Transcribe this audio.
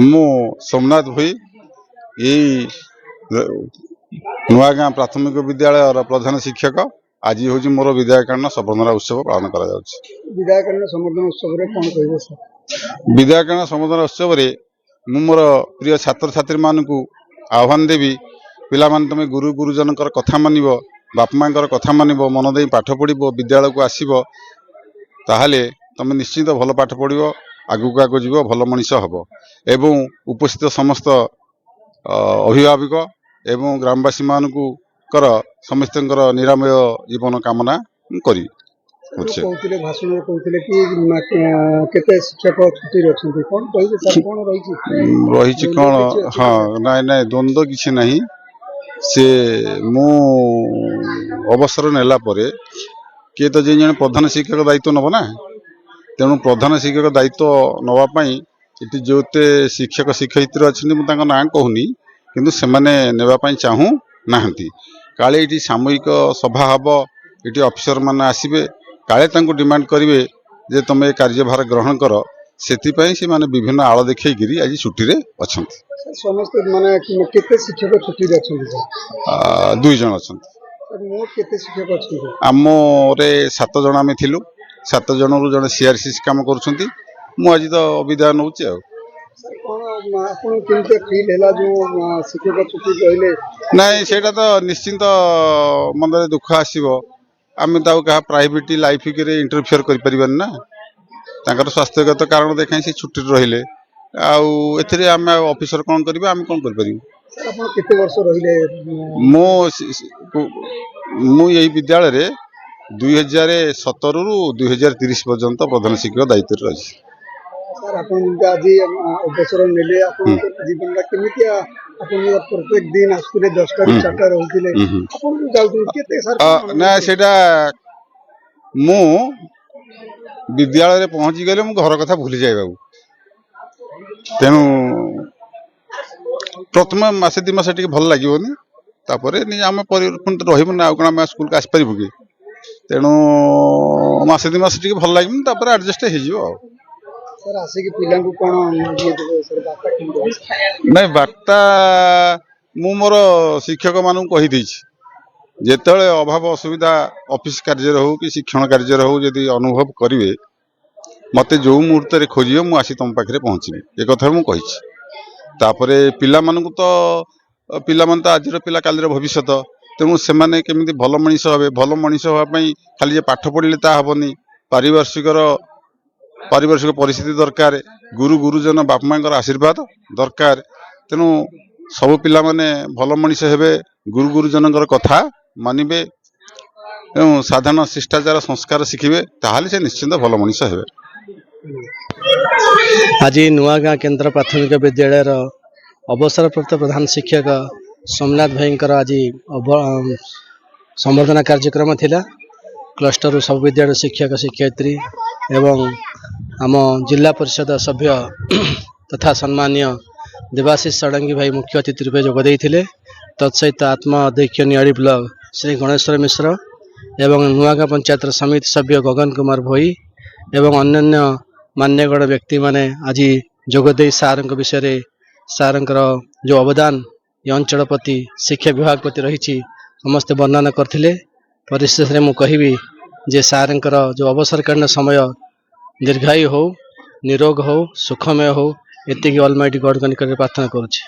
मु सोमनाथ भई यही नुआगाँ प्राथमिक विद्यालय प्रधान शिक्षक। आज हूँ मोर विद्याकालीन संबर्धना उत्सव पालन कर विद्याकालीन संबर्धना उत्सव विद्याकालीन संबर्धना उत्सव मोर प्रिय छात्र छात्री मान आह्वान देवी पिला तुम गुरु गुरुजन कथा मानव बापा माँ कथा मानव मन दे पाठ पढ़ विद्यालय को आसब ताहले तुम निश्चित भल पाठ पढ़ आगू आगू जीव भल मनीष हम एवं उपस्थित समस्त अभिभावक एवं ग्रामवासी मानू समस्त निरामय जीवन कामना करी भाषण कहते कि शिक्षक छुट्टी रही कौन हाँ ना ना द्वंद्व किसी ना से मु अवसर नेला परे किए तो जे जन प्रधान शिक्षक दायित्व नब ना तेणु प्रधान शिक्षक दायित्व नवापाई ये जोते शिक्षक शिक्षयित्री अच्छा ना कहूनी किंतु से नेबाई चाहू ना काले ये सामूहिक सभा हम ये अफिसर मैंने आसबे काले डिमांड करेंगे जे तुम ये कार्यभार ग्रहण कर से माने विभिन्न आड़ देखी आज छुट्टी रे अच्छा समस्त माने केते शिक्षक छुट्टी रे अच्छा 2 जन अच्छा शिक्षक अच्छा आमरे 7 जन आम थिलु 7 जन रु जन सीआरसी काम करुछंती मु आज तो विदाय नउची आ नहीं सेटा तो निश्चिंत मन दुख आसो आम क्या प्राइवेट लाइफ के इंटरफेयर कर ना स्वास्थ्यगत कारण देखा से छुट्टी रहिले आम ऑफिसर कौन करें आम कौन कर मु यही विद्यालय रे 2017 रु 2030 पर्यंत प्रधान शिक्षक दायित्व रही प्रत्येक दिन ना सेटा मु विद्यालय रे पहुंची गले मु घर कथा भूली जाए बाबू तेणु प्रथम मसे 2 मास भल लगे तापर आम रही ना आउ कौन स्कूल को आसपारू कि तेणु मसे 2 मास भल लगे एडजस्ट हो नहीं बार्ता मु मोर शिक्षक मान कहीदे जिते अभाव असुविधा ऑफिस कार्य हो कि शिक्षण कार्य हो जदि अनुभव करेंगे मत जो मुहूर्त खोजे मुझे तुम पाखे पहुँची एक कथा मुझे पिला मानू तो पिला तो आज पिला काली भविष्य तेणु से केमी भल मनीष हे भल मनीष हाँपाई खाली पाठ पढ़ले ता हेनी पारिवार्षिक परिस्थिति दरकार गुरु गुरुजन बापा माँ आशीर्वाद दरकार तेणु सब पिला माने भल मनीष हे गुरु गुरुजन कथा मानवे एवं साधारण शिष्टाचार संस्कार शिखिबे ताहले से निश्चिंत भल मनीष हे। आज नुआगाँ केन्द्र प्राथमिक विद्यालय अवसरप्राप्त प्रधान शिक्षक सोमनाथ भाई आज संबर्धना कार्यक्रम थिला क्लस्टर सब विद्यालय शिक्षक शिक्षयित्री एवं आम जिला परिषद सभ्य तथा सम्मानीय देवाशीष षडंगी भाई मुख्य अतिथि रूपे जोगदे तत्सहित आत्मा अध्यक्ष नियाड़ी ब्लॉक श्री गणेश्वर मिश्र एवं नुआगाँ पंचायत समिति सभ्य गगन कुमार भोई एवं अन्य मान्यगण व्यक्ति माने आज जोगदे सार विषय सार जो अवदान ये अंचल प्रति शिक्षा विभाग प्रति रही समस्ते वर्णना करथिले परिशेष में मु कहिबी जे सार जो अवसरकालीन समय दीर्घायु हो निरोग हो सुखमय हो एति ऑलमाइटी गॉड प्रार्थना करुछि।